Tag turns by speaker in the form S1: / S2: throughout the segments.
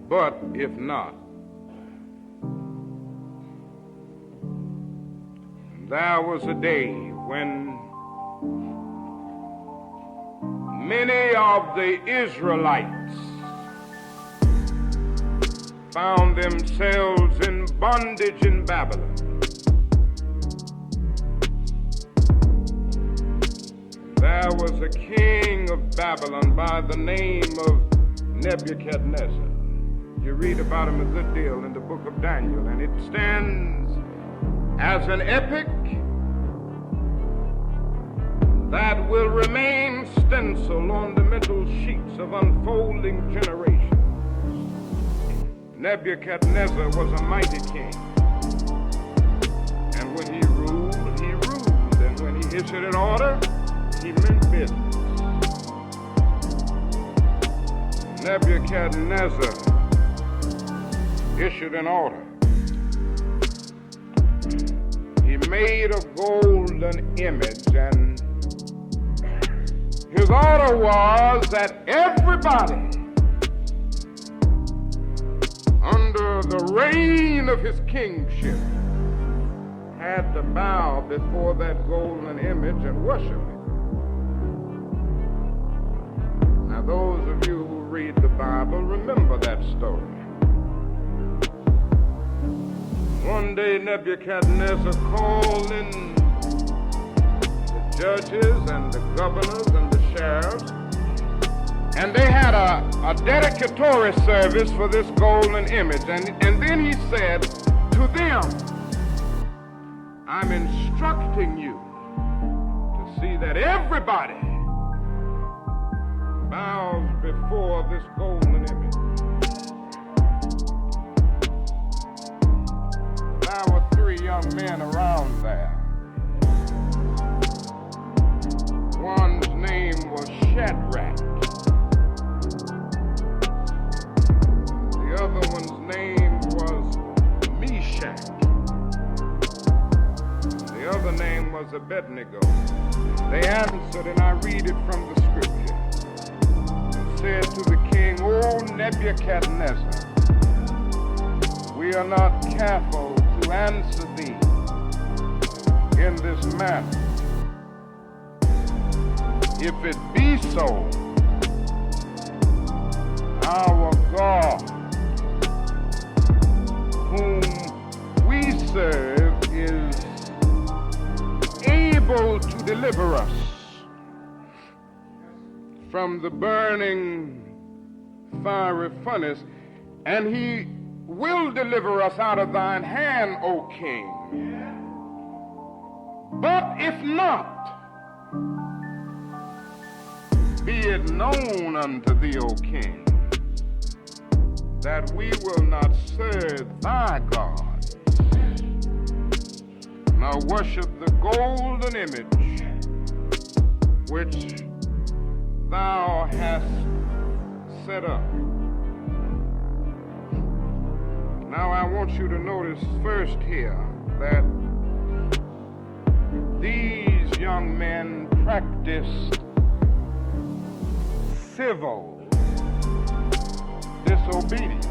S1: But if not, there was a day when many of the Israelites found themselves in bondage in Babylon. There was a king of Babylon by the name of Nebuchadnezzar. You read about him a good deal in the book of Daniel, and it stands as an epic that will remain stenciled on the mental sheets of unfolding generations. Nebuchadnezzar was a mighty king, and when he ruled, and when he issued an order, he meant business. Nebuchadnezzar issued an order. He made a golden image, and his order was that everybody under the reign of his kingship had to bow before that golden image and worship it. Now, those of you who read the Bible remember that story. One day Nebuchadnezzar called in the judges and the governors and the sheriffs, and they had a dedicatory service for this golden image. And then he said to them, I'm instructing you to see that everybody bows before this golden image. There were 3 young men around there. One's name was Shadrach. The other one's name was Meshach. The other name was Abednego. They answered, and I read it from the scripture. And said to the king, O Nebuchadnezzar, we are not careful to answer thee in this manner. If it be so, our God, whom we serve, is able to deliver us from the burning fiery furnace, and he will deliver us out of thine hand, O king. But if not, be it known unto thee, O king, that we will not serve thy God, nor worship the golden image which thou hast set up. Now I want you to notice first here that these young men practiced civil disobedience.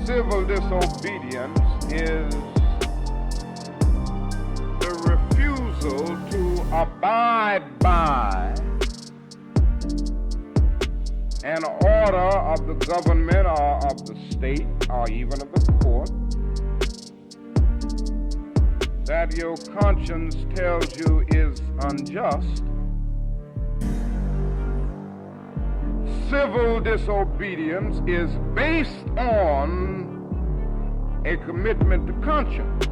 S1: Civil disobedience is the refusal to abide by an order of the government or of the state or even of the court that your conscience tells you is unjust. Civil disobedience is based on a commitment to conscience.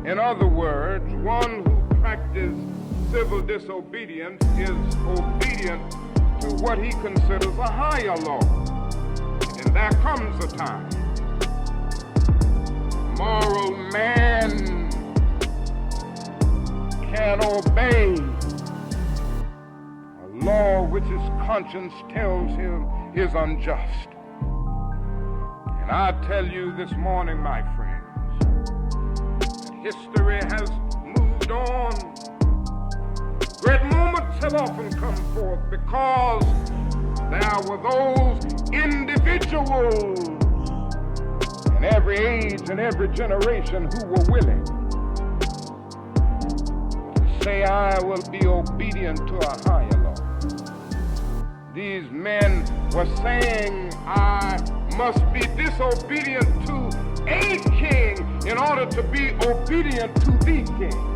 S1: In other words, one who practices civil disobedience is obedient to what he considers a higher law. And there comes a time moral man can obey a law which his conscience tells him is unjust. And I tell you this morning, my friends, that history has moved on. Great moments will often come forth because there were those individuals in every age and every generation who were willing to say, I will be obedient to a higher law. These men were saying, I must be disobedient to a king in order to be obedient to the king.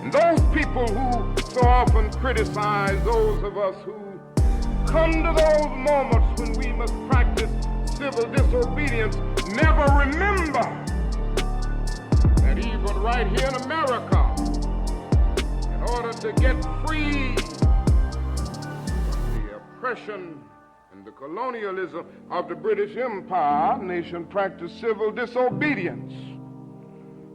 S1: And those people who so often criticize those of us who come to those moments when we must practice civil disobedience never remember that even right here in America, in order to get free from the oppression and the colonialism of the British Empire, our nation practiced civil disobedience.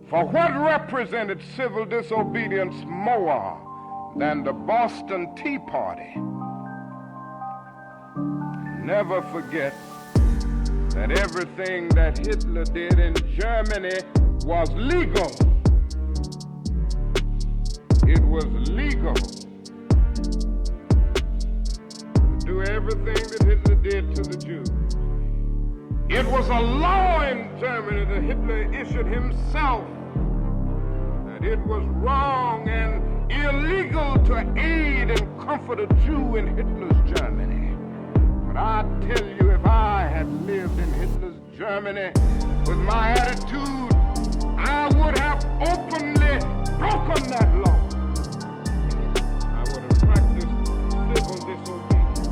S1: For what represented civil disobedience more than the Boston Tea Party? Never forget that everything that Hitler did in Germany was legal. It was legal to do everything that Hitler did to the Jews. It was a law in Germany that Hitler issued himself that it was wrong and illegal to aid and comfort a Jew in Hitler's Germany. But I tell you, if I had lived in Hitler's Germany with my attitude, I would have openly broken that law. I would have practiced civil disobedience.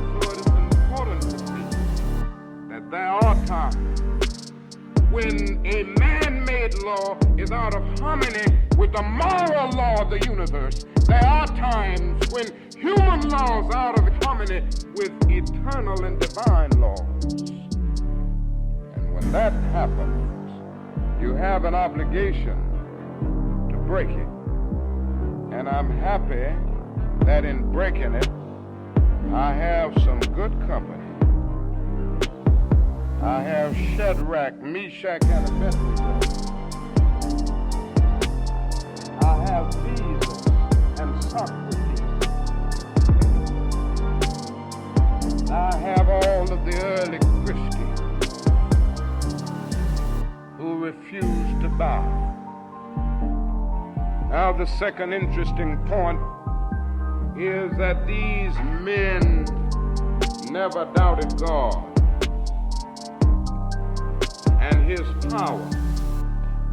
S1: So it is important to see that there are times when a man-made law is out of harmony with the moral law of the universe. There are times when human laws are out of harmony with eternal and divine laws. And when that happens, you have an obligation to break it. And I'm happy that in breaking it, I have some good company. I have Shadrach, Meshach, and Abednego. I have Jesus and Socrates. I have all of the early Christians who refused to bow. Now the second interesting point is that these men never doubted God and his power.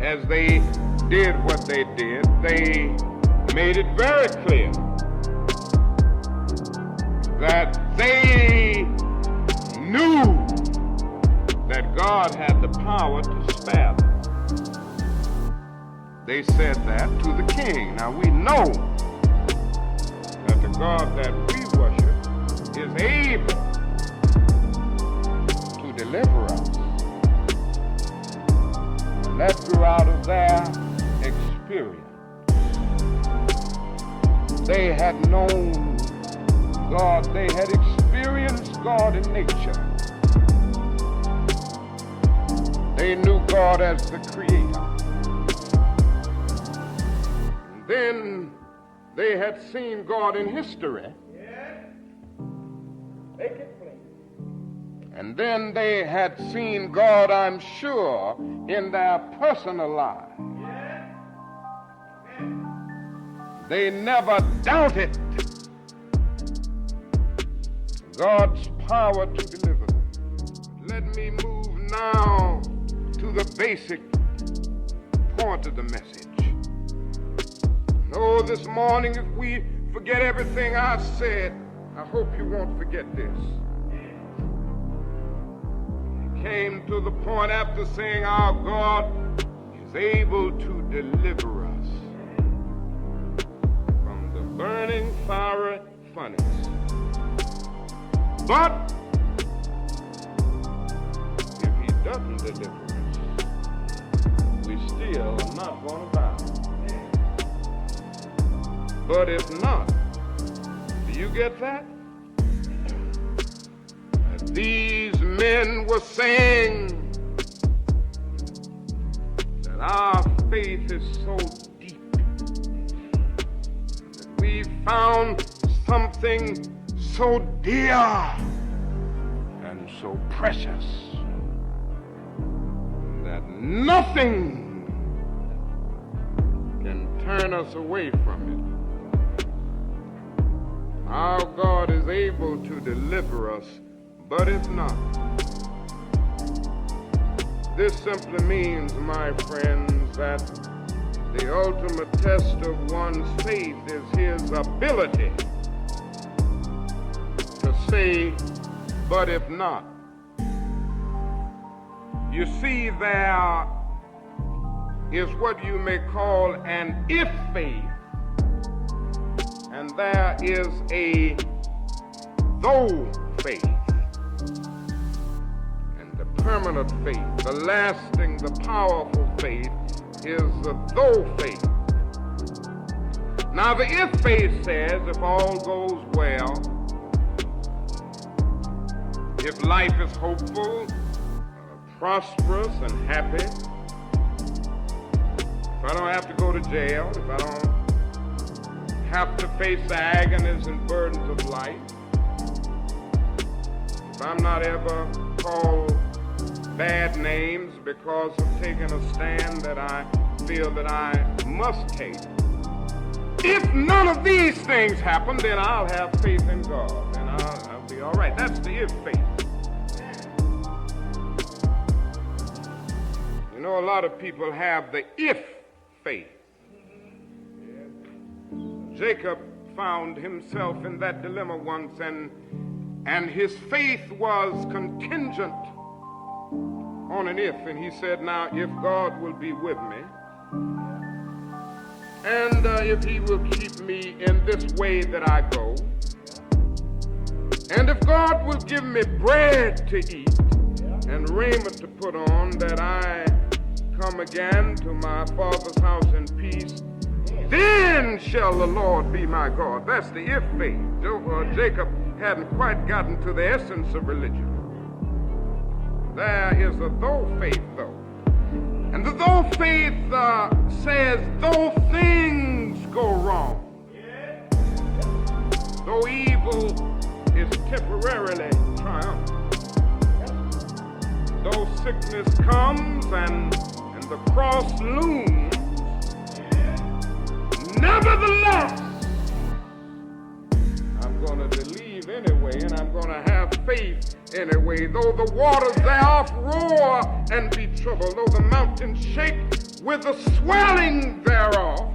S1: As they did what they did, they made it very clear that they knew that God had the power to spare them. They said that to the king. Now we know that the God that we worship is able to deliver us. And that grew out of their experience. They had known God. They had experienced God in nature. They knew God as the Creator. And then they had seen God in history. Make it plain. And then they had seen God, I'm sure, in their personal lives. They never doubted God's power to deliver them. Let me move now to the basic point of the message. Oh, this morning, if we forget everything I've said, I hope you won't forget this. He came to the point after saying our God is able to deliver us from the burning fiery furnace. But if he doesn't deliver us, we still are not going to bow. But if not, do you get that? These men were saying that our faith is so deep that we found something so dear and so precious that nothing can turn us away from it. Our God is able to deliver us, but if not, this simply means, my friends, that the ultimate test of one's faith is his ability to say, but if not. You see, there is what you may call an if faith, and there is a though faith. And the permanent faith, the lasting, the powerful faith is the though faith. Now the if faith says if all goes well, if life is hopeful, prosperous and happy, if I don't have to go to jail, if I don't have to face the agonies and burdens of life, if I'm not ever called bad names because of taking a stand that I feel that I must take, if none of these things happen, then I'll have faith in God and I'll be all right. That's the if faith. You know, a lot of people have the if faith. Jacob found himself in that dilemma once, and his faith was contingent on an if. And he said, now, if God will be with me, and if he will keep me in this way that I go, and if God will give me bread to eat and raiment to put on, that I come again to my Father's house in peace, then shall the Lord be my God. That's the if faith. Jacob hadn't quite gotten to the essence of religion. There is a though faith, though. And the though faith says, though things go wrong, though evil is temporarily triumphant, though sickness comes and the cross looms, nevertheless, I'm going to believe anyway, and I'm going to have faith anyway. Though the waters thereof roar and be troubled, though the mountains shake with the swelling thereof,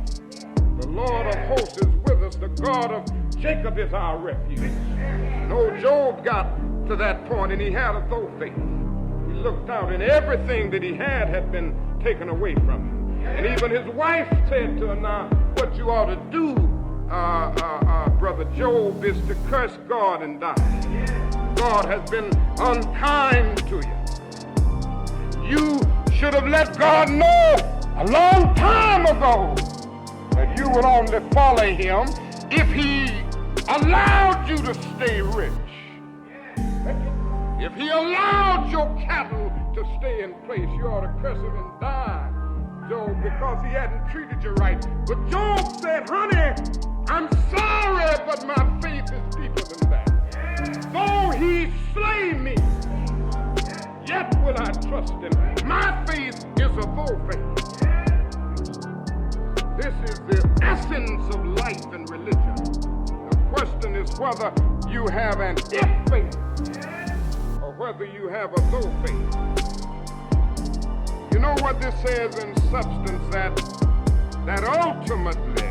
S1: the Lord of hosts is with us. The God of Jacob is our refuge. And old Job got to that point, and he had a though faith. He looked out, and everything that he had been taken away from him. And even his wife said to him, now, what you ought to do, Brother Job, is to curse God and die. God has been unkind to you. You should have let God know a long time ago that you would only follow him if he allowed you to stay rich. If he allowed your cattle to stay in place, you ought to curse him and die, Job, because he hadn't treated you right. But Job said, honey, I'm sorry, but my faith is deeper than that. Though he slay me, yet will I trust him. My faith is a though faith. This is the essence of life and religion. The question is whether you have an if faith or whether you have a though faith. You know what this says in substance, that ultimately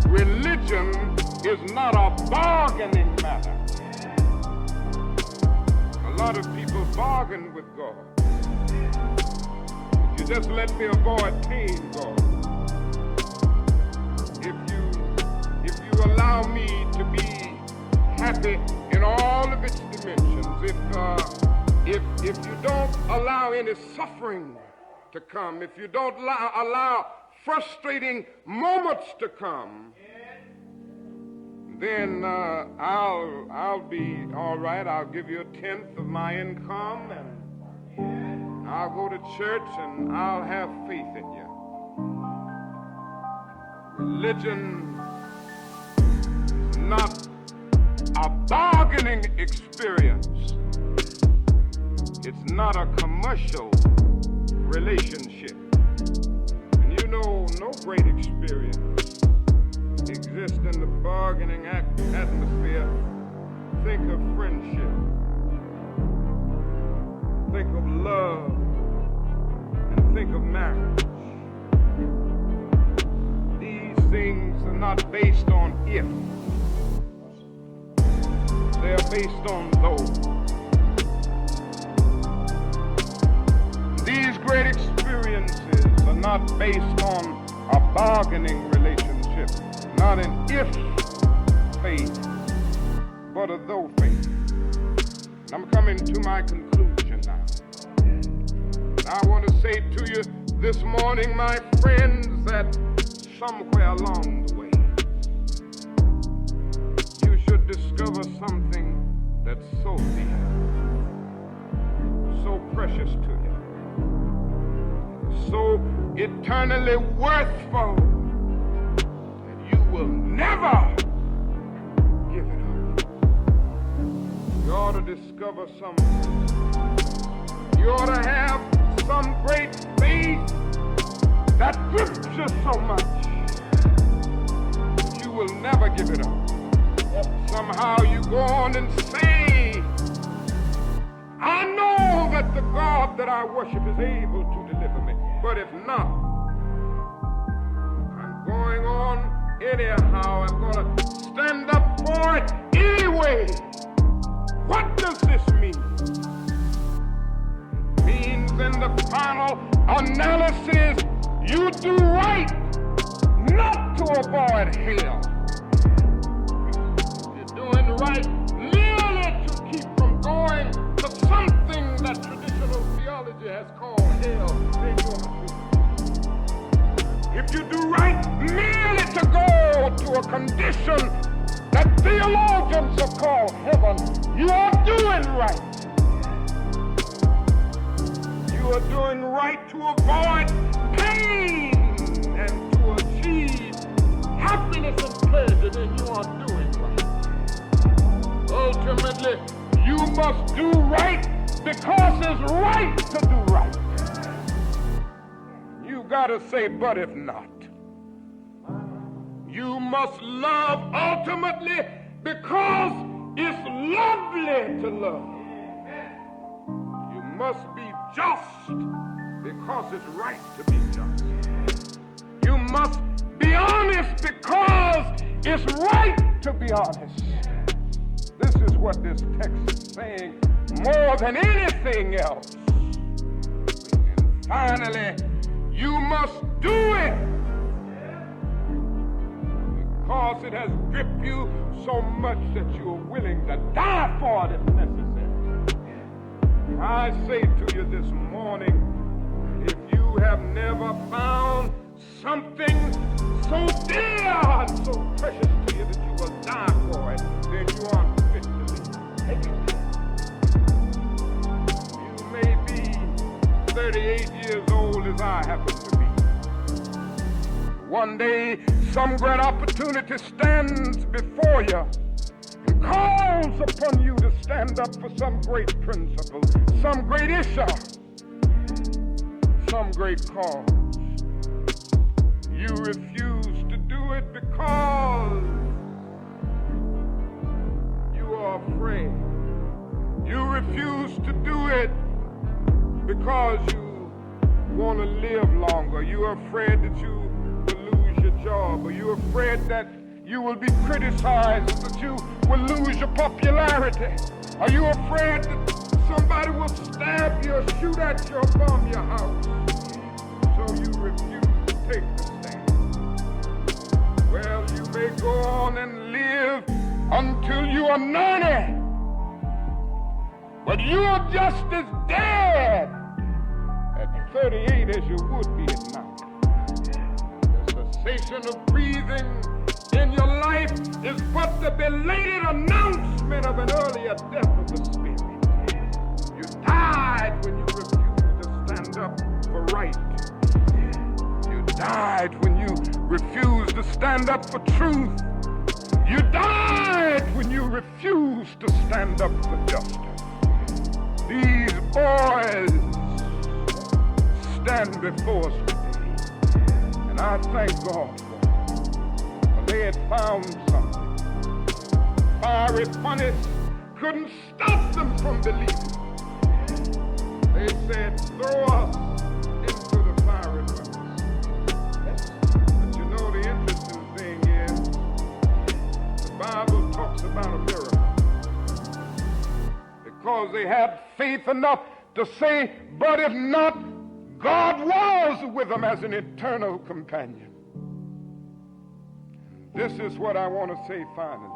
S1: religion is not a bargaining matter. A lot of people bargain with God. If you just let me avoid pain, God. If you allow me to be happy in all of its dimensions, if you don't allow any suffering to come, if you don't allow frustrating moments to come, then I'll be all right. I'll give you 1/10 of my income, and I'll go to church, and I'll have faith in you. Religion is not a bargaining experience. It's not a commercial relationship. And you know, no great experience exists in the bargaining atmosphere. Think of friendship. Think of love. And think of marriage. These things are not based on if. They are based on though. These great experiences are not based on a bargaining relationship, not an if faith, but a though faith. And I'm coming to my conclusion now. I want to say to you this morning, my friends, that somewhere along the way, you should discover something that's so dear, so precious to you, so eternally worthful that you will never give it up. You ought to discover something. You ought to have some great faith that grips you so much that you will never give it up. Somehow you go on and say, I know that the God that I worship is able to deliver me. But if not, I'm going on anyhow. I'm going to stand up for it anyway. What does this mean? It means in the final analysis, you do right not to avoid hell. You're doing right merely to keep from going to something that traditional theology has called hell. Then you ought to. If you do right merely to go to a condition that theologians have called heaven, you are doing right. You are doing right to avoid pain and to achieve happiness and pleasure, then you are doing right. Ultimately, you must do right because it's right to do right. You gotta say, but if not. You must love ultimately because it's lovely to love. You must be just because it's right to be just. You must be honest because it's right to be honest. This is what this text is saying more than anything else. And finally, you must do it because it has gripped you so much that you are willing to die for it if necessary. I say to you this morning, if you have never found something so dear and so precious to you that you will die for it, then you aren't fit to live. You may be 38 years old as I happen to be. One day, some great opportunity stands before you and calls upon you to stand up for some great principle, some great issue, some great cause. You refuse to do it because you are afraid. You refuse to do it because you want to live longer. You're afraid that you job, or you're afraid that you will be criticized, that you will lose your popularity. Are you afraid that somebody will stab you or shoot at you or bomb your house? So you refuse to take the stand. Well, you may go on and live until you are 90, but you are just as dead at 38 as you would be at 90. Cessation of breathing in your life is but the belated announcement of an earlier death of the spirit. You died when you refused to stand up for right. You died when you refused to stand up for truth. You died when you refused to stand up for justice. These boys stand before us today, and I thank God for it. For they had found something. Fiery furnace couldn't stop them from believing. They said, throw us into the fiery furnace. But you know, the interesting thing is, the Bible talks about a miracle. Because they had faith enough to say, but if not, God was with them as an eternal companion. This is what I want to say finally.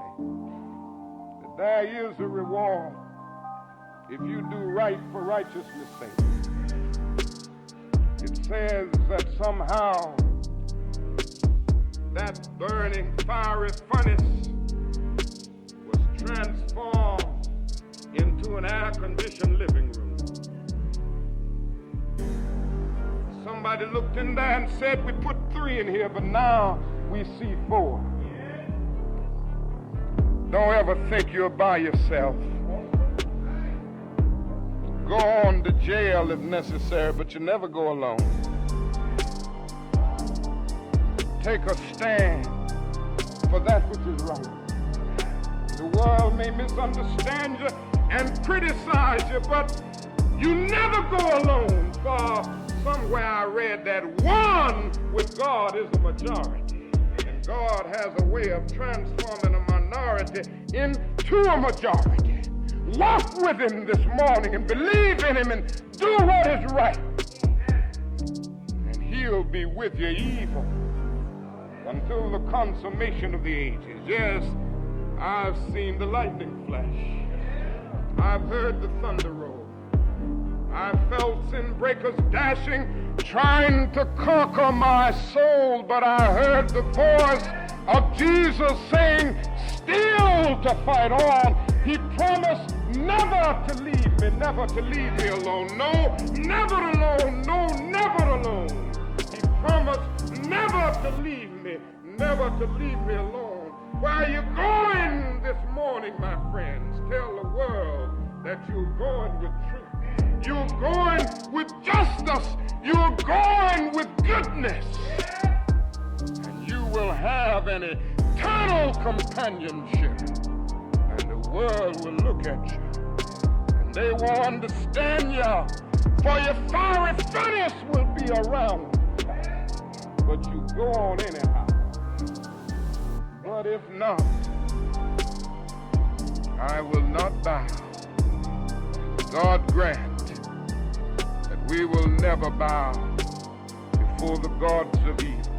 S1: That there is a reward if you do right for righteousness' sake. It says that somehow that burning fiery furnace was transformed into an air-conditioned living room. Somebody looked in there and said, we put 3 in here, but now we see 4. Don't ever think you're by yourself. Go on to jail if necessary, but you never go alone. Take a stand for that which is right. The world may misunderstand you and criticize you, but you never go alone. For somewhere I read that one with God is a majority. And God has a way of transforming a minority into a majority. Walk with him this morning and believe in him and do what is right. And he'll be with you even until the consummation of the ages. Yes, I've seen the lightning flash. I've heard the thunder roll. I've felt sin breakers dashing, trying to conquer my soul, but I heard the voice of Jesus saying, still to fight on. He promised never to leave me, never to leave me alone. No, never alone. No, never alone. He promised never to leave me, never to leave me alone. Where are you going this morning, my friends? Tell the world that you're going with truth. You're going with justice. You're going with goodness. And you will have an eternal companionship. The world will look at you and they will understand you, for your fiery furnace will be around you. But you go on anyhow. But if not, I will not bow. God grant that we will never bow before the gods of evil.